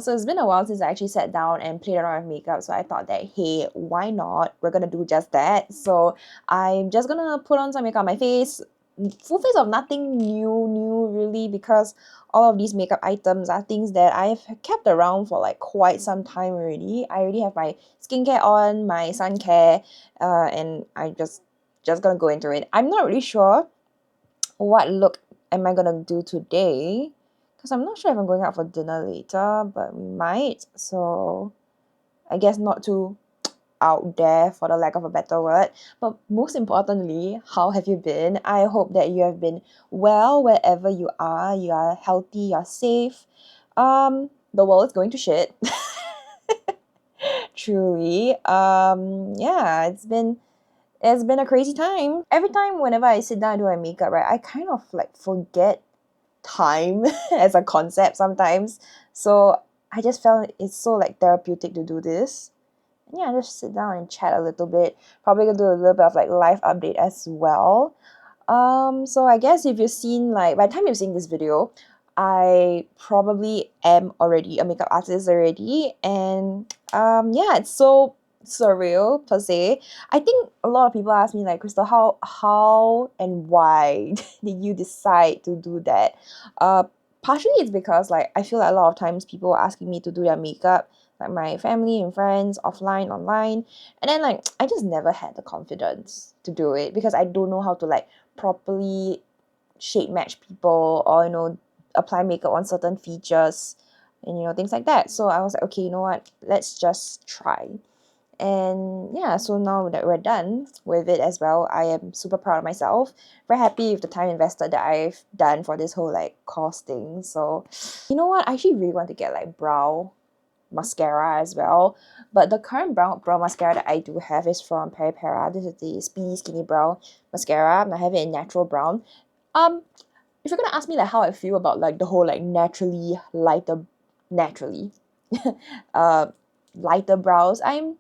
So it's been a while since I actually sat down and played around with makeup, so I thought that, hey, why not? We're gonna do just that. So I'm just gonna put on some makeup on my face, full face of nothing new really, because all of these makeup items are things that I've kept around for like quite some time already. I already have my skincare on, my sun care, and I just gonna go into it. I'm not really sure what look am I gonna do today, because I'm not sure if I'm going out for dinner later, but we might. So I guess not too out there, for the lack of a better word. But most importantly, how have you been? I hope that you have been well wherever you are. You are healthy, you're safe. The world is going to shit. Truly. Yeah, it's been a crazy time. Every time whenever I sit down and do my makeup, right, I kind of like forget time as a concept sometimes. So I just felt it's so like therapeutic to do this. And yeah, just sit down and chat a little bit. Probably gonna do a little bit of like life update as well. So I guess if you've seen, like, by the time you've seen this video, I probably am already a makeup artist already, and yeah, it's so surreal per se. I think a lot of people ask me like, Crystal, how and why did you decide to do that? Uh, Partially it's because like I feel like a lot of times people are asking me to do their makeup, like my family and friends, offline, online, and then like I just never had the confidence to do it because I don't know how to like properly shade match people, or apply makeup on certain features, and things like that. So I was like, okay, you know what, let's just try. And yeah, so now that we're done with it as well, I am super proud of myself, very happy with the time invested that I've done for this whole like course thing. So you know what, I actually really want to get like brow mascara as well. But the current brow mascara that I do have is from Peripera. This is the Speedy Skinny Brow Mascara, and I have it in natural brown. Um, if you're gonna ask me like how I feel about like the whole like naturally uh lighter brows, I'm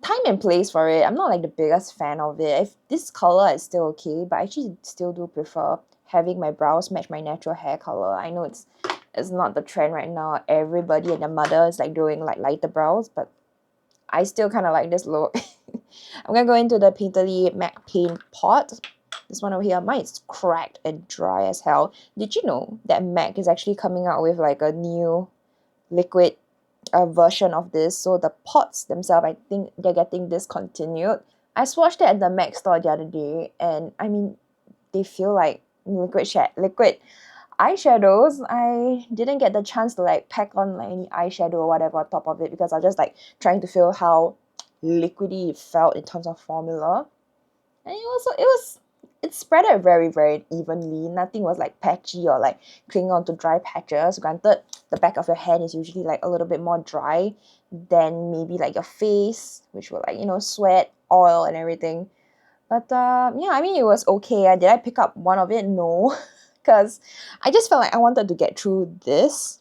time and place for it. I'm not like the biggest fan of it. If this color is still okay, but I actually still do prefer having my brows match my natural hair color. I know it's not the trend right now. Everybody and their mother is like doing like lighter brows, but I still kind of like this look. I'm gonna go into the Painterly MAC Paint Pot. This one over here, mine is cracked and dry as hell. Did you know that MAC is actually coming out with like a new liquid version of this? So the pots themselves, I think they're getting discontinued. I swatched it at the MAC store the other day, and I mean, they feel like liquid eyeshadows. I didn't get the chance to like pack on like any eyeshadow or whatever on top of it because I was just like trying to feel how liquidy it felt in terms of formula. And it spread out very evenly. Nothing was like patchy or like clinging onto dry patches. Granted, the back of your hand is usually like a little bit more dry than maybe like your face, which will like sweat, oil, and everything. But yeah, I mean, it was okay. Did I pick up one of it? No, because I just felt like I wanted to get through this,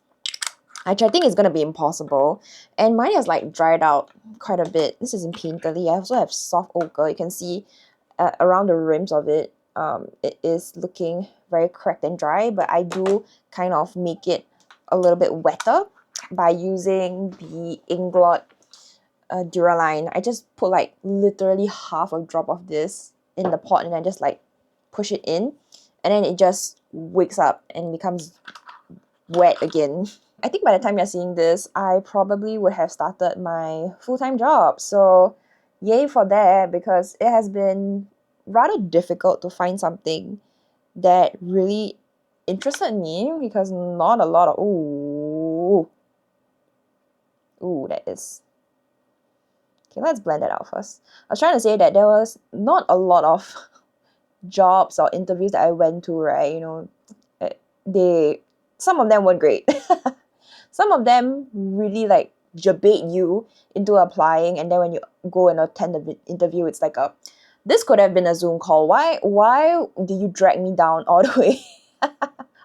which I think is gonna be impossible. And mine has like dried out quite a bit. This is in Painterly. I also have soft ochre. You can see around the rims of it. It is looking very cracked and dry, but I do kind of make it a little bit wetter by using the Inglot Duraline. I just put like literally half a drop of this in the pot, and I just like push it in, and then it just wakes up and becomes wet again. I think by the time you're seeing this, I probably would have started my full-time job. So yay for that, because it has been rather difficult to find something that really interested me, because not a lot of that is okay. Let's blend that out first. I was trying to say that there was not a lot of jobs or interviews that I went to, right? They some of them weren't great. Some of them really like debate you into applying, and then when you go and attend the interview, it's like this could have been a Zoom call. Why did you drag me down all the way?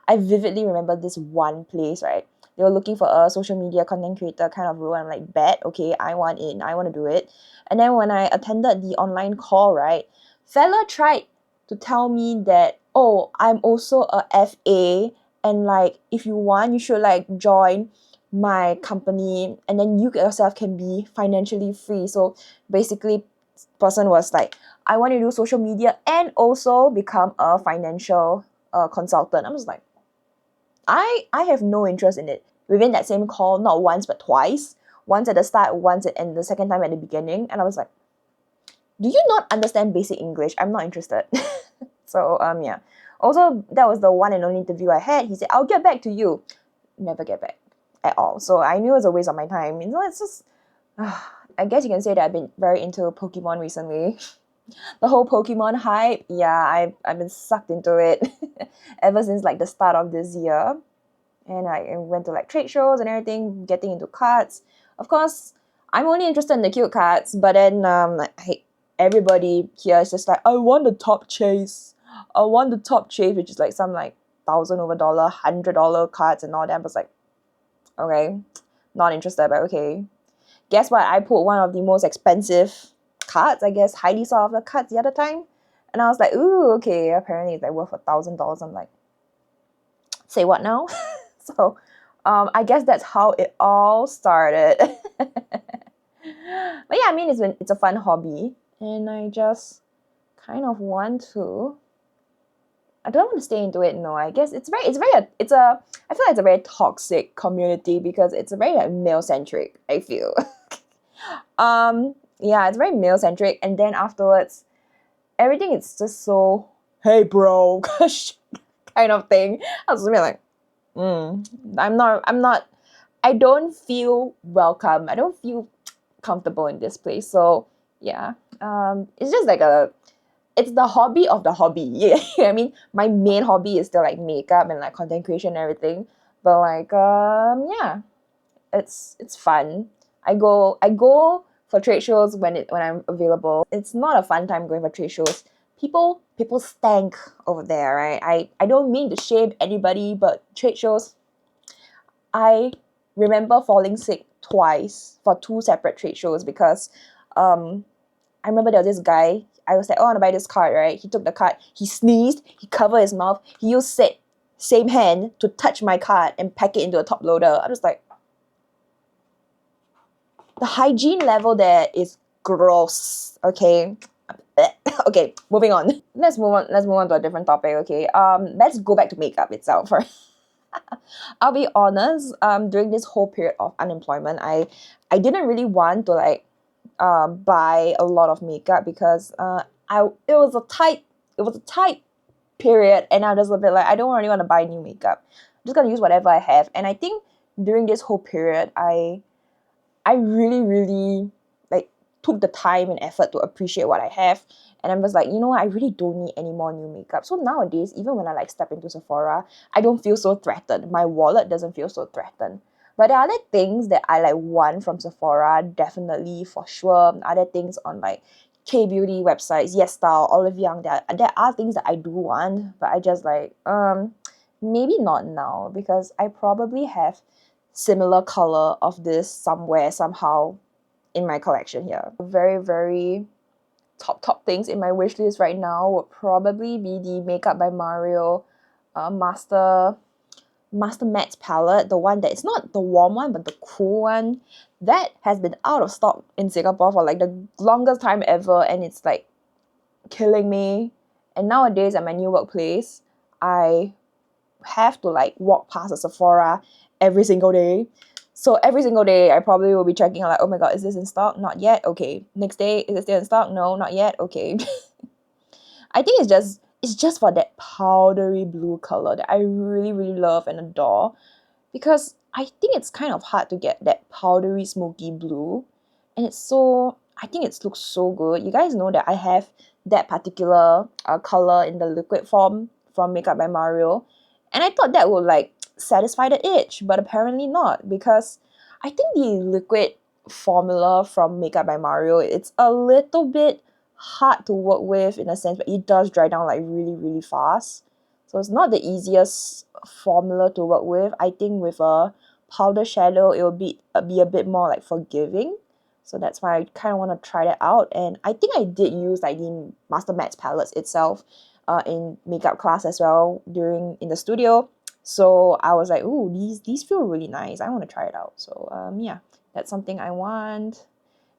I vividly remember this one place, right? They were looking for a social media content creator kind of role. I'm like, bet, okay, I want in, I want to do it. And then when I attended the online call, right, fella tried to tell me that, oh, I'm also a FA, and like if you want, you should like join my company, and then you yourself can be financially free. So basically, person was like, I want to do social media and also become a financial consultant. I was like, I have no interest in it. Within that same call, not once but twice. Once at the start, once and the second time at the beginning. And I was like, do you not understand basic English? I'm not interested. So yeah. Also, that was the one and only interview I had. He said, I'll get back to you. Never get back at all. So I knew it was a waste of my time. You know, it's just I guess you can say that I've been very into Pokemon recently. The whole Pokemon hype, yeah, I've been sucked into it ever since like the start of this year. And I went to like trade shows and everything, getting into cards. Of course, I'm only interested in the cute cards, but then everybody here is just like, I want the top chase. I want the top chase, which is like some like $1,000 over $100 cards and all that. I was like, okay, not interested, but okay. Guess what? I put one of the most expensive cards, I guess, highly sought after cards the other time. And I was like, ooh, okay, apparently it's like worth $1,000. I'm like, say what now? So I guess that's how it all started. But yeah, I mean, it's a fun hobby, and I just kind of want to. I don't want to stay into it. No, I guess I feel like it's a very toxic community because it's a very like, male centric. I feel. Yeah, it's very male centric, and then afterwards, everything is just so hey bro, kind of thing. I was really like, I'm not. I don't feel welcome. I don't feel comfortable in this place. So yeah, it's just like it's the hobby of the hobby. Yeah, I mean, my main hobby is still like makeup and like content creation and everything. But like, yeah, it's fun. I go for trade shows when I'm available. It's not a fun time going for trade shows. People stank over there, right? I don't mean to shame anybody, but trade shows, I remember falling sick twice for two separate trade shows because I remember there was this guy. I was like, oh, I want to buy this card, right? He took the card, he sneezed, he covered his mouth, he used same hand to touch my card and pack it into a top loader. I was like, the hygiene level there is gross. Okay. Okay, moving on. Let's move on to a different topic, okay? Let's go back to makeup itself. I'll be honest, during this whole period of unemployment, I didn't really want to like buy a lot of makeup because it was a tight period, and I was a bit like, I don't really want to buy new makeup. I'm just gonna use whatever I have. And I think during this whole period, I really, really like took the time and effort to appreciate what I have. And I was like, you know what, I really don't need any more new makeup. So nowadays, even when I like step into Sephora, I don't feel so threatened. My wallet doesn't feel so threatened. But there are other things that I like want from Sephora, definitely for sure. Other things on like K-beauty websites, YESSTYLE, OLIVEYOUNG, there are things that I do want, but I just like, maybe not now because I probably have similar color of this somewhere, somehow in my collection here. Very, very top things in my wish list right now would probably be the Makeup by Mario Master Matte palette, the one that is not the warm one but the cool one. That has been out of stock in Singapore for like the longest time ever, and it's like killing me. And nowadays at my new workplace, I have to like walk past a Sephora every single day. So every single day, I probably will be checking like, oh my god, is this in stock? Not yet. Okay. Next day, is it still in stock? No, not yet. Okay. I think it's just for that powdery blue color that I really, really love and adore, because I think it's kind of hard to get that powdery smoky blue, and I think it looks so good. You guys know that I have that particular color in the liquid form from Makeup by Mario, and I thought that would like satisfy the itch, but apparently not, because I think the liquid formula from Makeup by Mario, it's a little bit hard to work with in a sense, but it does dry down like really, really fast. So it's not the easiest formula to work with. I think with a powder shadow, it will be a bit more like forgiving. So that's why I kind of want to try that out. And I think I did use like the Master Matte palettes itself in makeup class as well in the studio. So I was like, ooh, these feel really nice. I want to try it out. So yeah, that's something I want.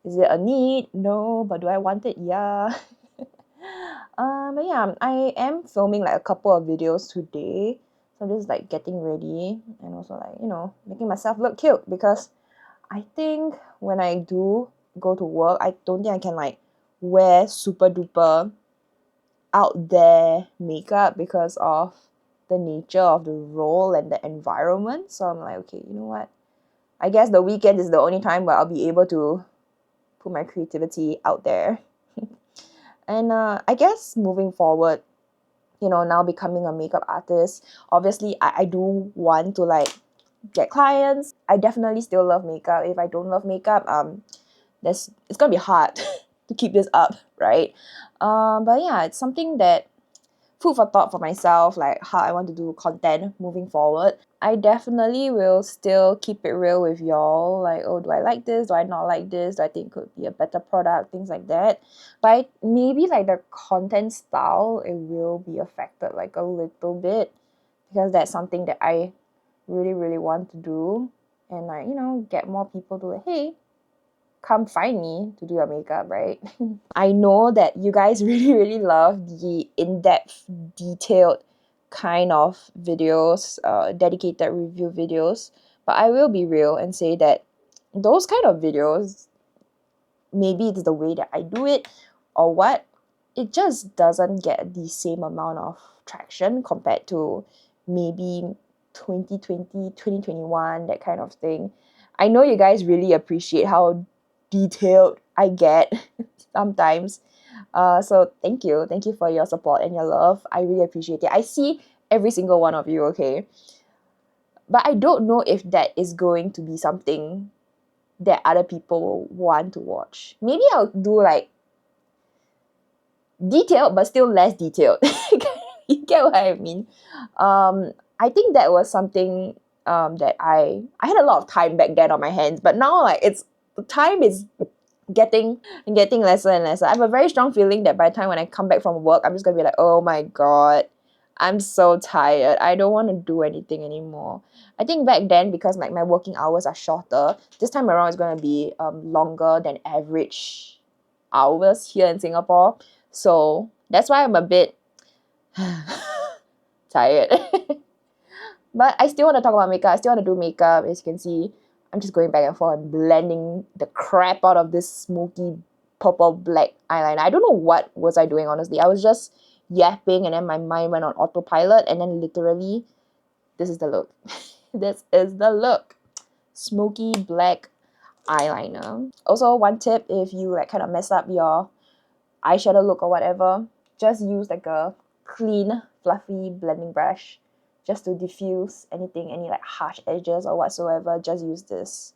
Is it a need? No, but do I want it? Yeah. But yeah, I am filming like a couple of videos today. So I'm just like getting ready and also like, you know, making myself look cute, because I think when I do go to work, I don't think I can like wear super duper out there makeup because of the nature of the role and the environment. So I'm like, okay, you know what? I guess the weekend is the only time where I'll be able to put my creativity out there. And I guess moving forward, you know, now becoming a makeup artist, obviously I do want to like get clients. I definitely still love makeup. If I don't love makeup, it's gonna be hard to keep this up, right? But yeah, it's something that food for thought for myself, like how I want to do content moving forward. I definitely will still keep it real with y'all, like, oh, do I like this? Do I not like this? Do I think it could be a better product? Things like that. But maybe like the content style, it will be affected like a little bit, because that's something that I really, really want to do. And like, you know, get more people to, hey, come find me to do your makeup, right? I know that you guys really, really love the in-depth, detailed kind of videos, dedicated review videos. But I will be real and say that those kind of videos, maybe it's the way that I do it or what, it just doesn't get the same amount of traction compared to maybe 2020, 2021, that kind of thing. I know you guys really appreciate how detailed I get sometimes. So thank you. Thank you for your support and your love. I really appreciate it. I see every single one of you, okay? But I don't know if that is going to be something that other people will want to watch. Maybe I'll do like detailed but still less detailed. You get what I mean? I think that was something that I had a lot of time back then on my hands, but now like it's the time is getting lesser and lesser. I have a very strong feeling that by the time when I come back from work, I'm just gonna be like, oh my god, I'm so tired. I don't want to do anything anymore. I think back then, because like my working hours are shorter, this time around it's gonna be longer than average hours here in Singapore. So that's why I'm a bit tired. But I still want to talk about makeup. I still want to do makeup. As you can see, I'm just going back and forth and blending the crap out of this smoky purple black eyeliner. I don't know what was I doing, honestly. I was just yapping and then my mind went on autopilot, and then literally, this is the look. This is the look. Smoky black eyeliner. Also, one tip, if you like kind of mess up your eyeshadow look or whatever, just use like a clean, fluffy blending brush just to diffuse anything, any like harsh edges or whatsoever. Just use this.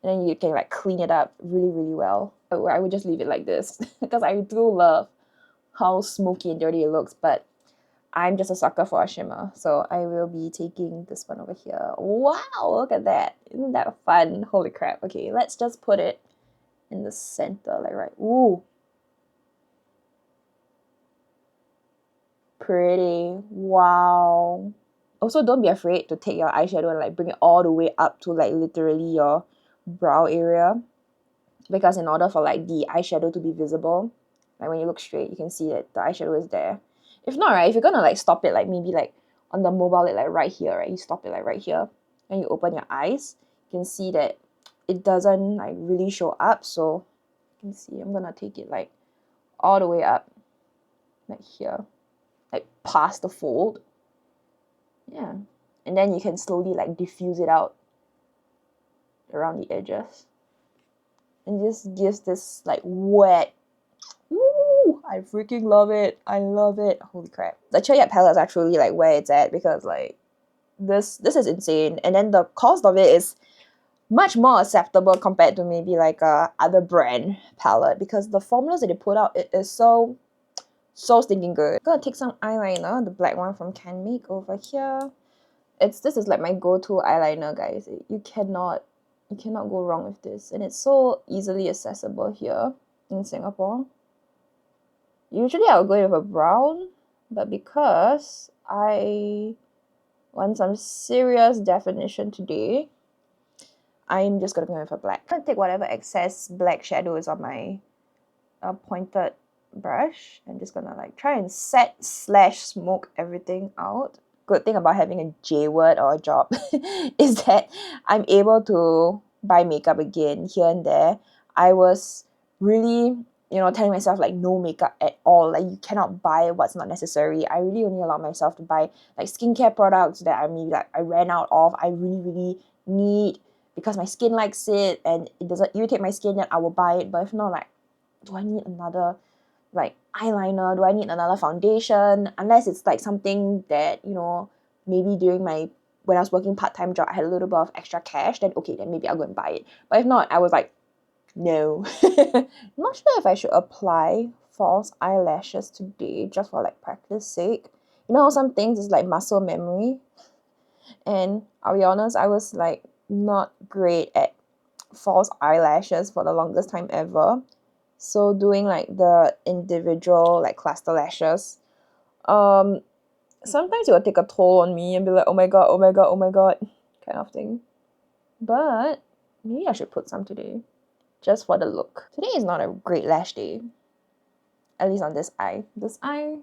And then you can like clean it up really, really well. I would just leave it like this because I do love how smoky and dirty it looks, but I'm just a sucker for a shimmer. So I will be taking this one over here. Wow, look at that. Isn't that fun? Holy crap. Okay, let's just put it in the center, like right. Ooh. Pretty. Wow. Also, don't be afraid to take your eyeshadow and like bring it all the way up to like literally your brow area, because in order for like the eyeshadow to be visible, like when you look straight, you can see that the eyeshadow is there. If not, right, if you're gonna like stop it, like maybe like on the mobile lid, like right here, right, you stop it like right here, and you open your eyes, you can see that it doesn't like really show up. So you can see I'm gonna take it like all the way up, like here, like past the fold. Yeah, and then you can slowly like diffuse it out around the edges, and just gives this like wet. Ooh, I freaking love it. I love it. Holy crap. The Choyat palettes are truly like where it's at, because like this is insane. And then the cost of it is much more acceptable compared to maybe like a other brand palette, because the formulas that they put out, it is so stinking good. I'm gonna take some eyeliner, the black one from Canmake over here. This is like my go-to eyeliner, guys. You cannot go wrong with this, and it's so easily accessible here in Singapore. Usually I would go with a brown, but because I want some serious definition today, I'm just gonna go with a black. I'm gonna take whatever excess black shadow is on my pointed brush. I'm just gonna like try and set / smoke everything out. Good thing about having a J word or a job is that I'm able to buy makeup again here and there. I was really, telling myself like no makeup at all. Like you cannot buy what's not necessary. I really only allow myself to buy like skincare products that I ran out of. I really, really need because my skin likes it and it doesn't irritate my skin, then I will buy it. But if not, like, do I need another like eyeliner? Do I need another foundation? Unless it's like something that, maybe during when I was working part-time job, I had a little bit of extra cash, then okay, then maybe I'll go and buy it. But if not, I was like, no. Not sure if I should apply false eyelashes today just for like practice sake. You know how some things is like muscle memory? And I'll be honest, I was like not great at false eyelashes for the longest time ever. So doing like the individual like cluster lashes, sometimes it will take a toll on me and be like, oh my god, oh my god, oh my god, kind of thing. But maybe I should put some today, just for the look. Today is not a great lash day, at least on this eye. This eye,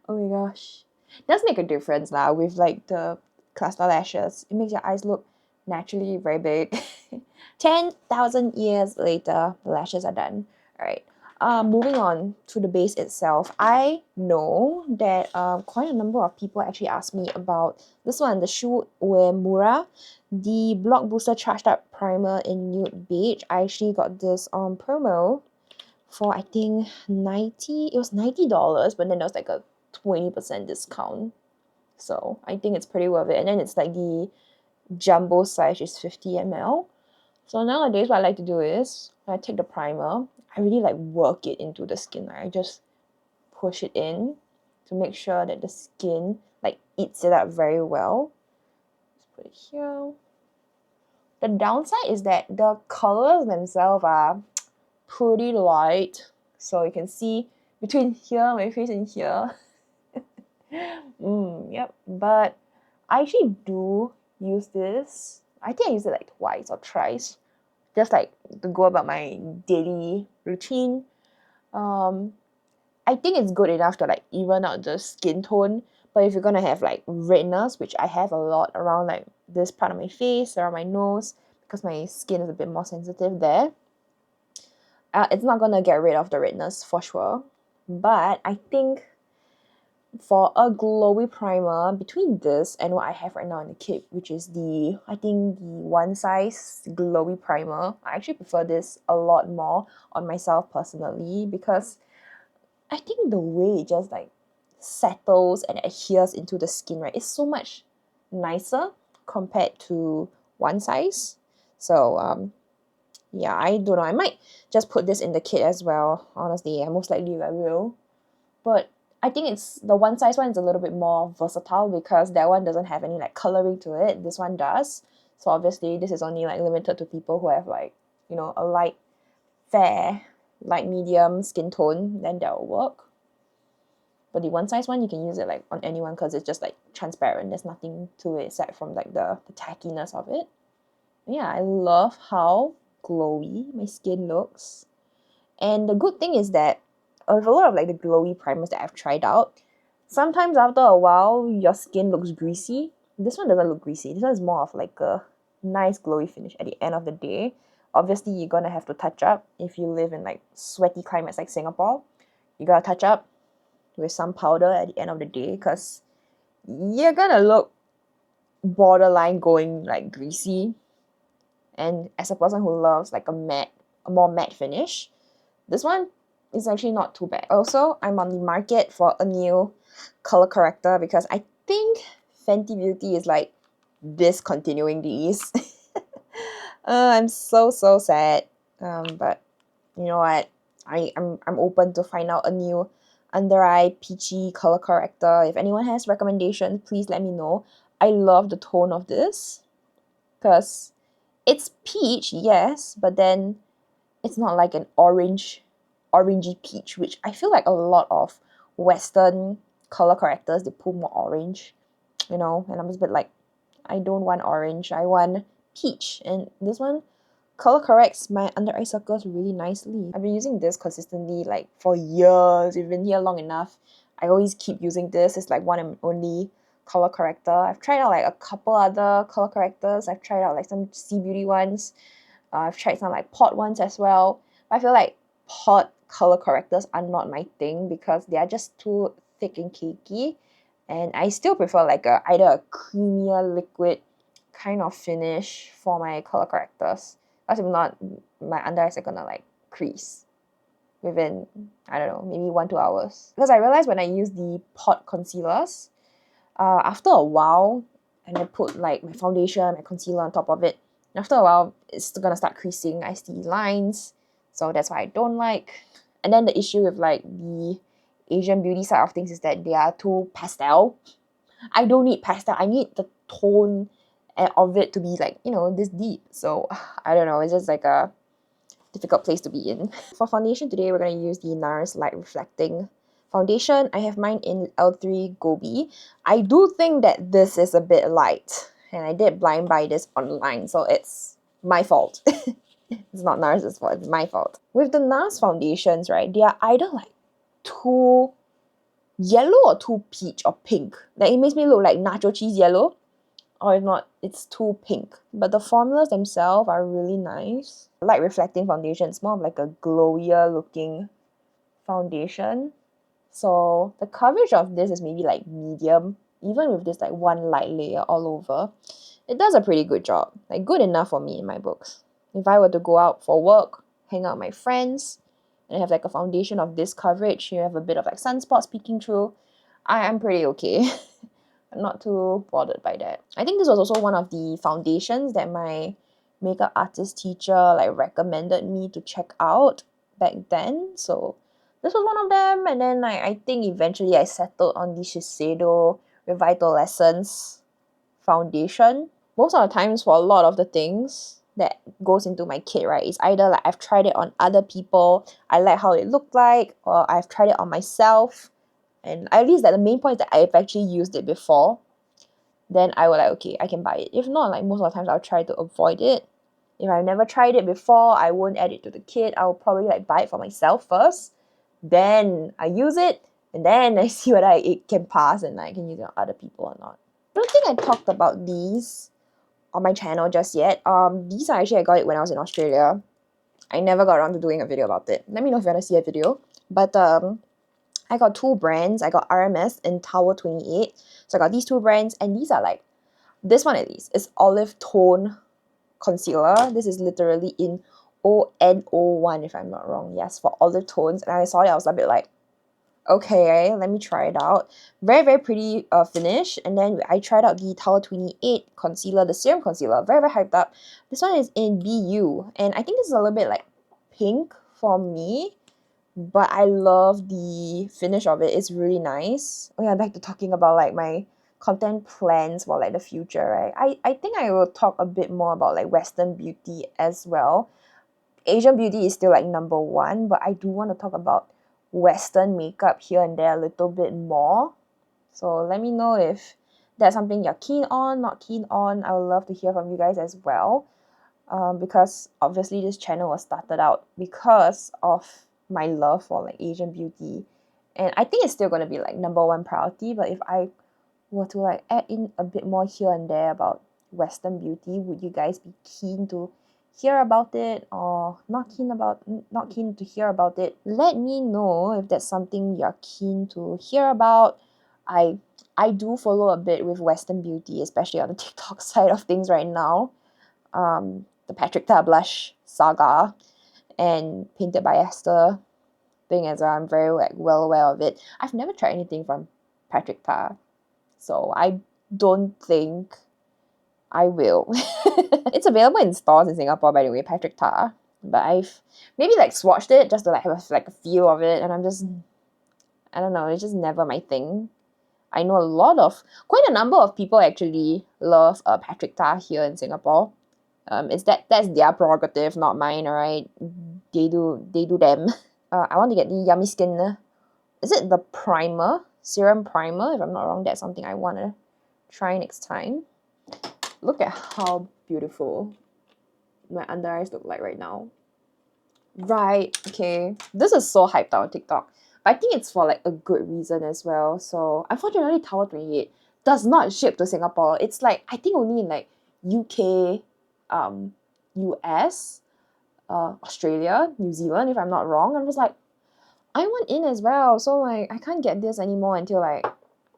oh my gosh, it does make a difference now with like the cluster lashes. It makes your eyes look naturally very big. 10,000 years later, the lashes are done. All right. Moving on to the base itself, I know that quite a number of people actually asked me about this one, the Shu Uemura, the Block Booster Charged Up Primer in Nude Beige. I actually got this on promo for I think it was $90, but then there was like a 20% discount. So I think it's pretty worth it. And then it's like the jumbo size is 50 ml. So nowadays what I like to do is when I take the primer, I really like work it into the skin. I just push it in to make sure that the skin like eats it up very well. Just put it here. The downside is that the colors themselves are pretty light. So you can see between here, my face and here. Yep. But I actually do use this. I think I use it like twice or thrice, just like to go about my daily routine. I think it's good enough to like even out the skin tone. But if you're gonna have like redness, which I have a lot around like this part of my face, around my nose, because my skin is a bit more sensitive there, it's not gonna get rid of the redness for sure. But I think for a glowy primer, between this and what I have right now in the kit, which is I think the one size glowy primer, I actually prefer this a lot more on myself personally because I think the way it just like settles and adheres into the skin, right, is so much nicer compared to one size. So yeah, I don't know, I might just put this in the kit as well. Honestly, most likely I will. But I think it's the one size one is a little bit more versatile because that one doesn't have any like coloring to it. This one does. So obviously this is only like limited to people who have like, a light fair, light medium skin tone, then that will work. But the one size one, you can use it like on anyone because it's just like transparent. There's nothing to it except from like the tackiness of it. Yeah, I love how glowy my skin looks. And the good thing is that with a lot of like the glowy primers that I've tried out, sometimes after a while your skin looks greasy. This one doesn't look greasy. This one is more of like a nice glowy finish at the end of the day. Obviously you're gonna have to touch up if you live in like sweaty climates like Singapore. You gotta touch up with some powder at the end of the day because you're gonna look borderline going like greasy. And as a person who loves like a more matte finish, this one is actually not too bad. Also, I'm on the market for a new color corrector because I think Fenty Beauty is like discontinuing these. I'm so sad. But you know what? I'm open to find out a new under eye peachy color corrector. If anyone has recommendations, please let me know. I love the tone of this because it's peach, yes, but then it's not like an orangey peach, which I feel like a lot of Western color correctors, they pull more orange. you know, and I'm just a bit like, I don't want orange, I want peach. And this one color corrects my under eye circles really nicely. I've been using this consistently like for years. You've been here long enough. I always keep using this. It's like one and only color corrector. I've tried out like a couple other color correctors. I've tried out like some C Beauty ones. I've tried some like pot ones as well. But I feel like pot color correctors are not my thing because they are just too thick and cakey. And I still prefer like either a creamier liquid kind of finish for my color correctors. Because if not, my under eyes are gonna like crease within, I don't know, maybe 1-2 hours. Because I realized when I use the pot concealers, after a while, and I put like my foundation, my concealer on top of it, after a while, it's gonna start creasing. I see lines, so that's why I don't like. And then the issue with like the Asian beauty side of things is that they are too pastel. I don't need pastel. I need the tone of it to be like, you know, this deep. So I don't know, it's just like a difficult place to be in. For foundation today, we're going to use the NARS Light Reflecting Foundation. I have mine in L3 Gobi. I do think that this is a bit light, and I did blind buy this online, so it's my fault. It's not NARS's fault, it's my fault. With the NARS foundations, right, they are either like too yellow or too peach or pink. Like it makes me look like nacho cheese yellow, or if not, it's too pink. But the formulas themselves are really nice. Light reflecting foundation, it's more of like a glowier looking foundation. So the coverage of this is maybe like medium, even with this like one light layer all over. It does a pretty good job, like good enough for me in my books. If I were to go out for work, hang out with my friends, and have like a foundation of this coverage, you have a bit of like sunspots peeking through, I am pretty okay. I'm not too bothered by that. I think this was also one of the foundations that my makeup artist teacher like recommended me to check out back then. So this was one of them, and then I think eventually I settled on the Shiseido Revital Essence foundation. Most of the times for a lot of the things that goes into my kit, right, is either like I've tried it on other people, I like how it looked like, or I've tried it on myself, and at least that the main point is that I've actually used it before, then I will like, okay, I can buy it. If not, like most of the times I'll try to avoid it. If I've never tried it before, I won't add it to the kit. I'll probably like buy it for myself first, then I use it, and then I see whether it can pass and I can use it on other people or not. I don't think I talked about these on my channel just yet. These are actually, I got it when I was in Australia. I never got around to doing a video about it. Let me know if you want to see a video. But I got two brands. I got RMS and Tower 28. So I got these two brands, and these are like, this one at least is olive tone concealer. This is literally in ONO1 if I'm not wrong. Yes, for olive tones. And I saw it, I was a bit like, okay, let me try it out. Very, very pretty finish. And then I tried out the Tower 28 concealer, the serum concealer. Very, very hyped up. This one is in BU. And I think this is a little bit like pink for me. But I love the finish of it. It's really nice. Oh yeah, back to talking about like my content plans for like the future, right? I think I will talk a bit more about like Western beauty as well. Asian beauty is still like number one, but I do want to talk about Western makeup here and there a little bit more. So let me know if that's something you're keen on, not keen on. I would love to hear from you guys as well. Because obviously this channel was started out because of my love for like Asian beauty. And I think it's still going to be like number one priority, but if I were to like add in a bit more here and there about Western beauty, would you guys be keen to hear about it or not keen to hear about it? Let me know if that's something you're keen to hear about. I do follow a bit with Western beauty, especially on the TikTok side of things right now. The Patrick Ta blush saga and Painted by Esther thing as well. I'm very like well aware of it. I've never tried anything from Patrick Ta, so I don't think I will. It's available in stores in Singapore, by the way, Patrick Ta. But I've maybe like swatched it just to like have like a feel of it, and I don't know, it's just never my thing. I know quite a number of people actually love Patrick Ta here in Singapore. That's their prerogative, not mine, alright? They do them. I want to get the Yummy Skin. Is it the primer? Serum primer, if I'm not wrong. That's something I want to try next time. Look at how beautiful my under eyes look like right now. Right, okay. This is so hyped out on TikTok. But I think it's for like a good reason as well. So unfortunately, Tower 28 does not ship to Singapore. It's like, I think only in like UK, US, Australia, New Zealand, if I'm not wrong. I was like, I want in as well. So like, I can't get this anymore until like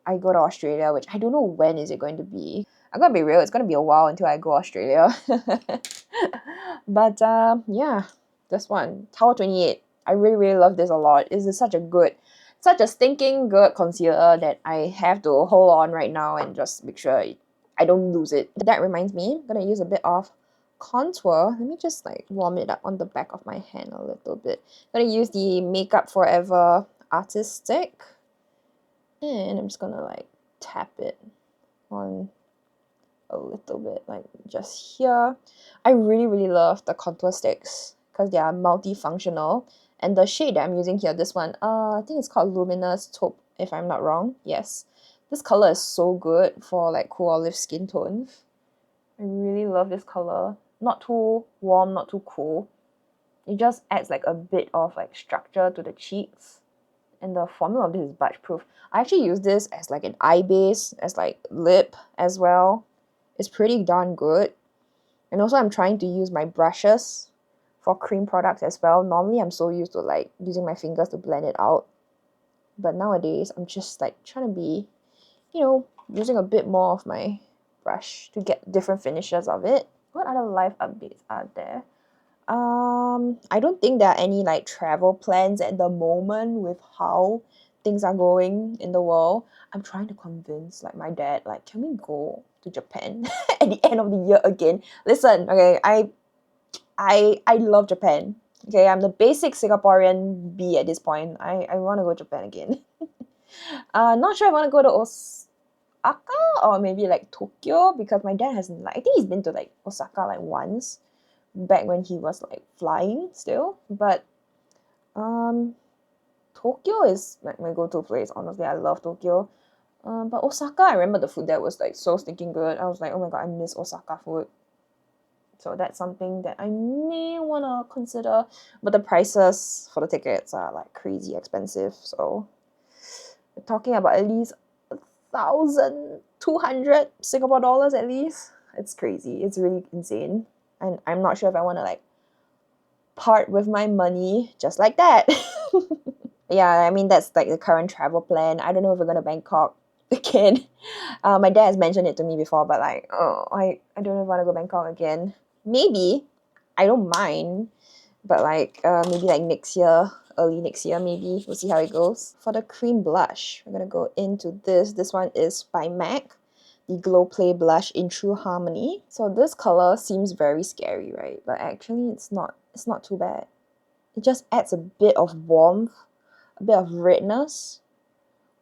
I go to Australia, which I don't know when is it going to be. I'm gonna be real, it's gonna be a while until I go Australia. But yeah, this one, Tower 28. I really, really love this a lot. This is such a stinking good concealer that I have to hold on right now and just make sure I don't lose it. That reminds me, I'm gonna use a bit of contour. Let me just like warm it up on the back of my hand a little bit. I'm gonna use the Makeup Forever Artist Stick. And I'm just gonna like tap it on a little bit, like just here. I really, really love the contour sticks because they are multifunctional. And the shade that I'm using here, this one, I think it's called Luminous Taupe, if I'm not wrong. Yes. This color is so good for like cool olive skin tones. I really love this color. Not too warm, not too cool. It just adds like a bit of like structure to the cheeks. And the formula of this is budge proof. I actually use this as like an eye base, as like lip as well. It's pretty darn good. And also I'm trying to use my brushes for cream products as well. Normally I'm so used to like using my fingers to blend it out. But nowadays I'm just like trying to be, you know, using a bit more of my brush to get different finishes of it. What other life updates are there? I don't think there are any like travel plans at the moment with how things are going in the world. I'm trying to convince like my dad, like, can we go to Japan at the end of the year again? Listen, okay, I love Japan. Okay, I'm the basic Singaporean B at this point. I want to go to Japan again. Not sure I want to go to Osaka or maybe like Tokyo because my dad hasn't like, I think he's been to like Osaka like once back when he was like flying still, but Tokyo is like my go-to place. Honestly, I love Tokyo. But Osaka, I remember the food there was like so stinking good. I was like, oh my god, I miss Osaka food. So that's something that I may want to consider, but the prices for the tickets are like crazy expensive. So we're talking about at least 1,200 Singapore dollars at least. It's crazy. It's really insane. And I'm not sure if I want to like part with my money just like that. Yeah, I mean that's like the current travel plan. I don't know if we're going to Bangkok again. My dad has mentioned it to me before, but like, oh, I don't know if I want to go Bangkok again. Maybe. I don't mind. But like maybe like next year, early next year maybe. We'll see how it goes. For the cream blush, we're going to go into this. This one is by MAC. The Glow Play Blush in True Harmony. So this color seems very scary, right? But actually it's not too bad. It just adds a bit of warmth, a bit of redness,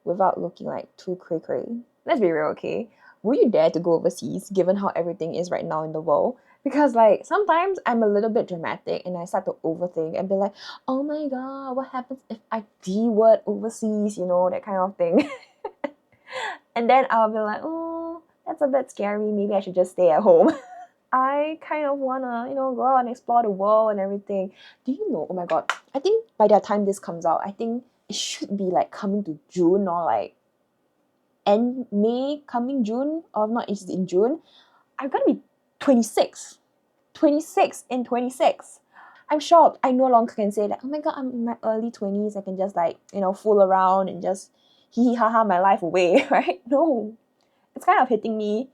without looking like too cray-cray. Let's be real, okay? Will you dare to go overseas given how everything is right now in the world? Because like sometimes I'm a little bit dramatic and I start to overthink and be like, oh my god, what happens if I D-word overseas, you know, that kind of thing. And then I'll be like, oh, that's a bit scary. Maybe I should just stay at home. I kind of wanna, you know, go out and explore the world and everything. Do you know, oh my god, I think by the time this comes out, I think it should be like coming to June or like end May, coming June, or not, it's in June. I'm gonna be 26. 26 in 26. I'm shocked. I no longer can say that, oh my god, I'm in my early 20s. I can just like, you know, fool around and just hee hee ha ha my life away, right? No. It's kind of hitting me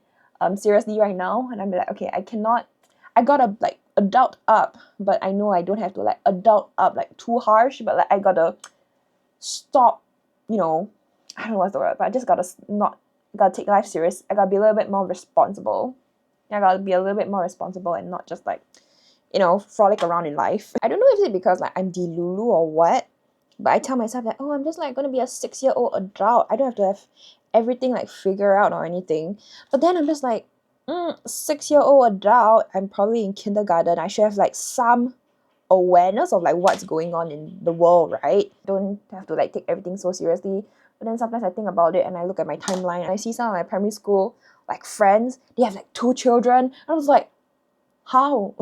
seriously right now. And I'm like, okay, I gotta like adult up, but I know I don't have to like adult up like too harsh, but like I gotta stop, you know, I don't know what's the word, but I just gotta take life serious. I gotta be a little bit more responsible. I gotta be a little bit more responsible and not just like, you know, frolic around in life. I don't know if it's because like I'm delulu or what, but I tell myself that, oh, I'm just like gonna be a 6-year-old adult. I don't have to have everything like figure out or anything. But then I'm just like, 6-year-old adult, I'm probably in kindergarten. I should have like some awareness of like what's going on in the world, right? Don't have to like take everything so seriously. But then sometimes I think about it and I look at my timeline and I see some of my primary school like friends, they have like 2 children. I was like, how?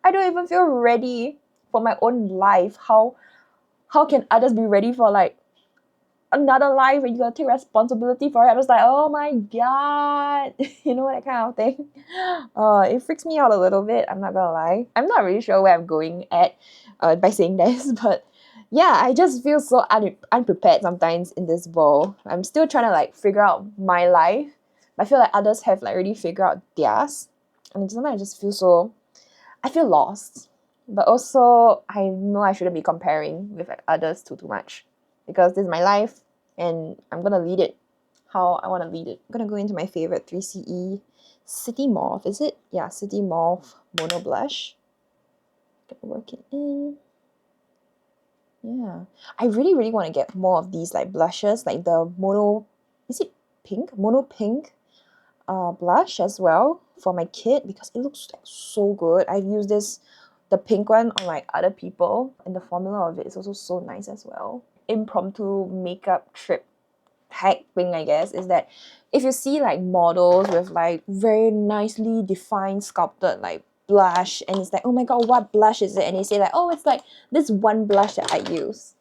I don't even feel ready for my own life. How can others be ready for like another life and you gotta take responsibility for it? I was like, oh my god, you know, that kind of thing. It freaks me out a little bit, I'm not gonna lie. I'm not really sure where I'm going at by saying this, but yeah, I just feel so unprepared sometimes in this world. I'm still trying to like figure out my life. I feel like others have like already figured out theirs, and sometimes I just feel so, I feel lost. But also, I know I shouldn't be comparing with like others too much, because this is my life and I'm gonna lead it how I want to lead it. I'm gonna go into my favorite 3CE City Mauve. Is it? Yeah, City Mauve Mono Blush. Gonna work it in. Yeah, I really want to get more of these like blushes, like the mono, is it pink? Mono pink blush as well for my kid, because it looks like so good. I've used this, the pink one, on like other people, and the formula of it is also so nice as well. Impromptu makeup trip hack thing, I guess, is that if you see like models with like very nicely defined sculpted like blush, and it's like, oh my god, what blush is it? And they say like, oh, it's like this one blush that I use.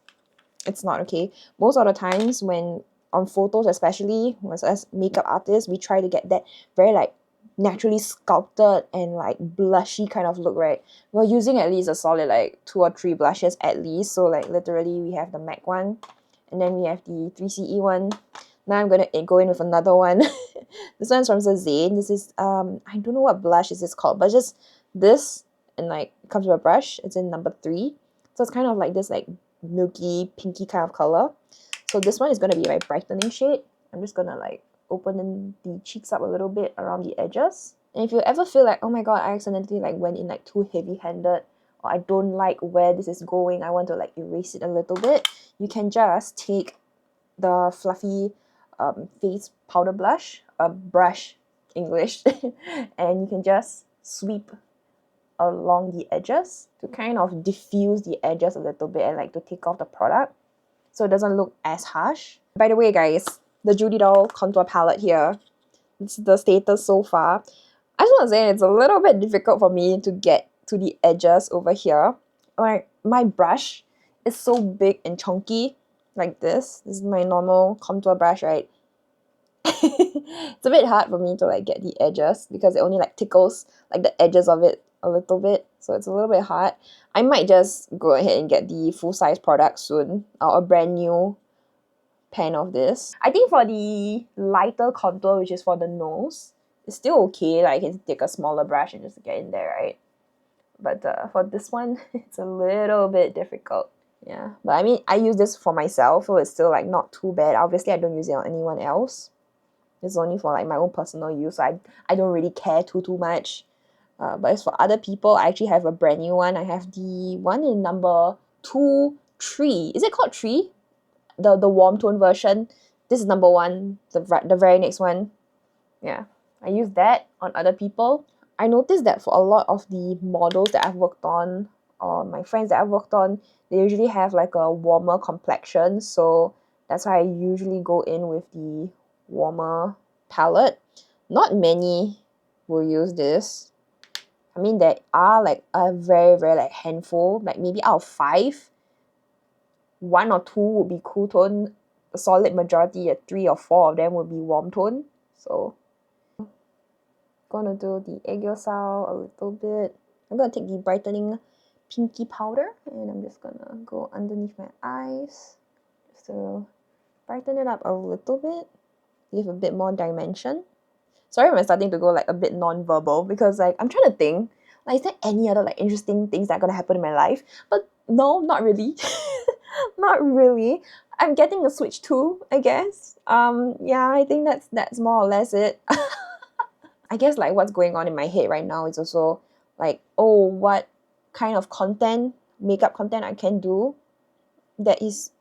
It's not, okay? Most of the times when on photos, especially as makeup artists, we try to get that very like naturally sculpted and like blushy kind of look, right? We're using at least a solid like 2 or 3 blushes at least. So like literally we have the MAC one, and then we have the 3CE one. Now I'm gonna go in with another one. This one's from Zane. This is I don't know what blush is this called, but just this, and like it comes with a brush. It's in number 3, so it's kind of like this like milky pinky kind of color. So this one is gonna be my brightening shade. I'm just gonna like open the cheeks up a little bit around the edges. And if you ever feel like, oh my god, I accidentally like went in like too heavy-handed, or I don't like where this is going, I want to like erase it a little bit, you can just take the fluffy face powder brush, English, and you can just sweep along the edges to kind of diffuse the edges a little bit and like to take off the product so it doesn't look as harsh. By the way, guys, the Judy Doll contour palette here, it's the status so far. I just want to say it's a little bit difficult for me to get to the edges over here. Like, my brush is so big and chunky, like this. This is my normal contour brush, right? It's a bit hard for me to like get the edges because it only like tickles like the edges of it a little bit, so it's a little bit hard. I might just go ahead and get the full-size product soon, or a brand new pan of this. I think for the lighter contour, which is for the nose, it's still okay. Like, I can take a smaller brush and just get in there, right? But for this one, it's a little bit difficult. Yeah, but I mean, I use this for myself, so it's still like not too bad. Obviously, I don't use it on anyone else. It's only for like my own personal use, so I don't really care too much. But as for other people, I actually have a brand new one. I have the one in number 2, 3. Is it called 3? The warm tone version. This is number 1, the very next one. Yeah, I use that on other people. I noticed that for a lot of the models that I've worked on, or my friends that I've worked on, they usually have like a warmer complexion, so that's why I usually go in with the warmer palette. Not many will use this. I mean, there are like a very like handful, like maybe out of 5, 1 or 2 would be cool tone. A solid majority, 3 or 4 of them would be warm tone. So gonna do the egg yolk a little bit. I'm gonna take the brightening pinky powder and I'm just gonna go underneath my eyes just to brighten it up a little bit, give a bit more dimension. Sorry if I'm starting to go like a bit non-verbal, because like I'm trying to think, like, is there any other like interesting things that are gonna happen in my life? But no, not really. Not really. I'm getting a Switch too, I guess. Yeah, I think that's more or less it. I guess like what's going on in my head right now is also like, oh, what kind of content, makeup content I can do that is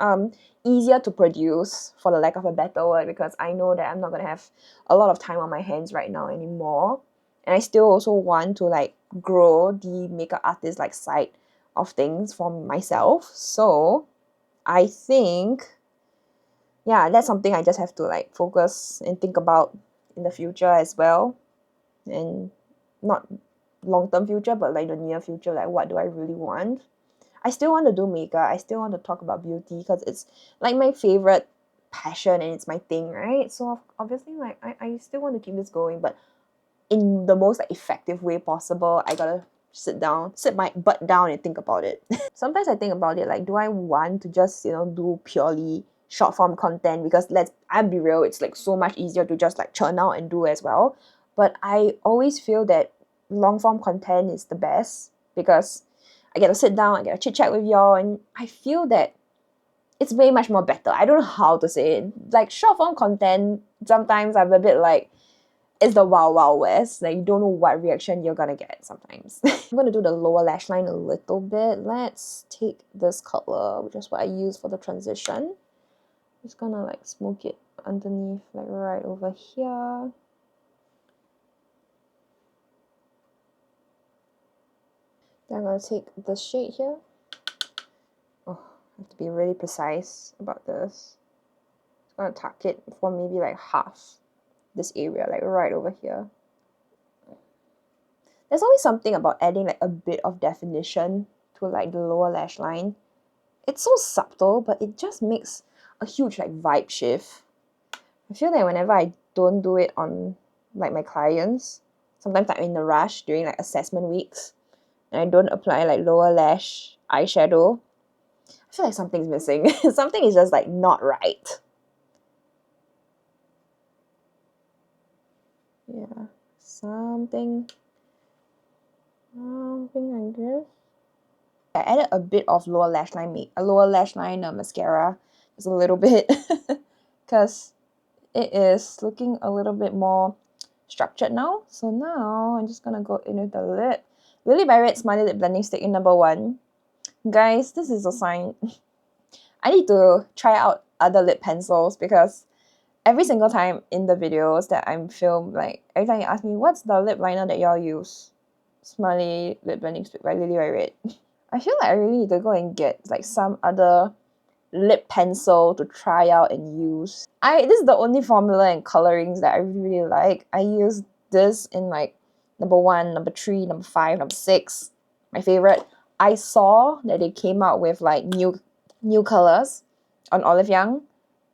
easier to produce, for the lack of a better word, because I know that I'm not gonna have a lot of time on my hands right now anymore. And I still also want to like grow the makeup artist like side of things for myself. So I think yeah, that's something I just have to like focus and think about in the future as well. And not long-term future, but like the near future, like what do I really want. I still want to do makeup. I still want to talk about beauty because it's like my favorite passion and it's my thing, right? So obviously like I still want to keep this going, but in the most like effective way possible. I gotta sit my butt down and think about it. Sometimes I think about it like, do I want to just, you know, do purely short form content? Because I'll be real, it's like so much easier to just like churn out and do as well. But I always feel that long form content is the best because I get to sit down, I get to chit chat with y'all, and I feel that it's way much more better. I don't know how to say it. Like short form content, sometimes I'm a bit like, it's the wild wild west. Like you don't know what reaction you're gonna get sometimes. I'm gonna do the lower lash line a little bit. Let's take this color, which is what I use for the transition. Just gonna like smoke it underneath, like right over here. Then I'm gonna take this shade here. Oh, I have to be really precise about this. I'm gonna tuck it for maybe like half this area, like right over here. There's always something about adding like a bit of definition to like the lower lash line. It's so subtle, but it just makes a huge like vibe shift. I feel that whenever I don't do it on like my clients, sometimes I'm in a rush during like assessment weeks, and I don't apply like lower lash eyeshadow, I feel like something's missing. Something is just like not right. Yeah, something like this. I added a bit of lower lash line mascara, just a little bit, because it is looking a little bit more structured now. So now I'm just gonna go in with the lip. Lily by Red Smiley Lip Blending Stick in number 1. Guys, this is a sign. I need to try out other lip pencils because every single time in the videos that I'm filmed, like every time you ask me, what's the lip liner that y'all use? Smiley Lip Blending Stick by Lily by Red. I feel like I really need to go and get like some other lip pencil to try out and use. This is the only formula and colorings that I really like. I use this in like number 1, number 3, number 5, number 6. My favorite. I saw that they came out with like new colors on OLIVEYOUNG.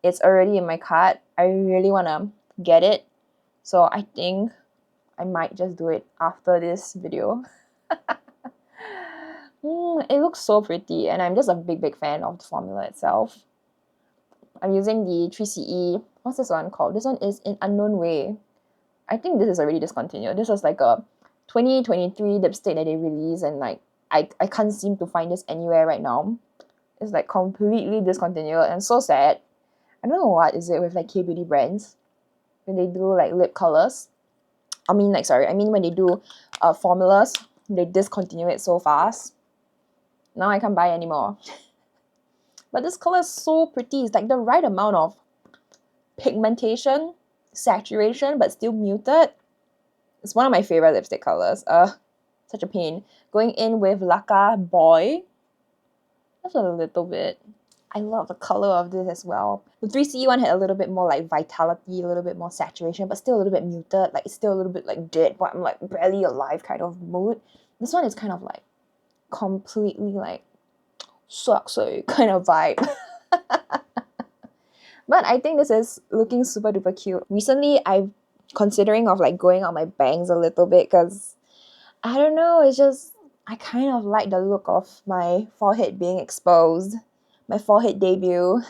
It's already in my cart. I really wanna get it. So I think I might just do it after this video. It looks so pretty, and I'm just a big fan of the formula itself. I'm using the 3CE, what's this one called? This one is in Unknown Way. I think this is already discontinued. This was like a 2023 lipstick that they released, and like I can't seem to find this anywhere right now. It's like completely discontinued and so sad. I don't know what is it with like K-beauty brands when they do like lip colors. I mean when they do formulas, they discontinue it so fast. Now I can't buy anymore. But this color is so pretty. It's like the right amount of pigmentation, saturation, but still muted. It's one of my favorite lipstick colors. Such a pain. Going in with Laka Boy. Just a little bit. I love the color of this as well. The 3CE one had a little bit more like vitality, a little bit more saturation, but still a little bit muted. Like it's still a little bit like dead, but I'm like barely alive kind of mood. This one is kind of like completely like sucks kind of vibe. But I think this is looking super duper cute. Recently, I'm considering of like growing out my bangs a little bit because I don't know, it's just I kind of like the look of my forehead being exposed. My forehead debut.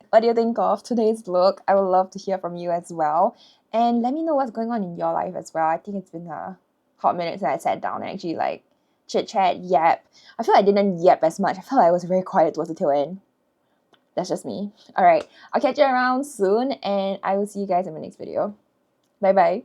What do you think of today's look? I would love to hear from you as well. And let me know what's going on in your life as well. I think it's been a hot minute since I sat down and actually like chit chat, yap. I feel like I didn't yap as much. I felt like I was very quiet towards the tail end. That's just me. Alright, I'll catch you around soon and I will see you guys in my next video. Bye bye.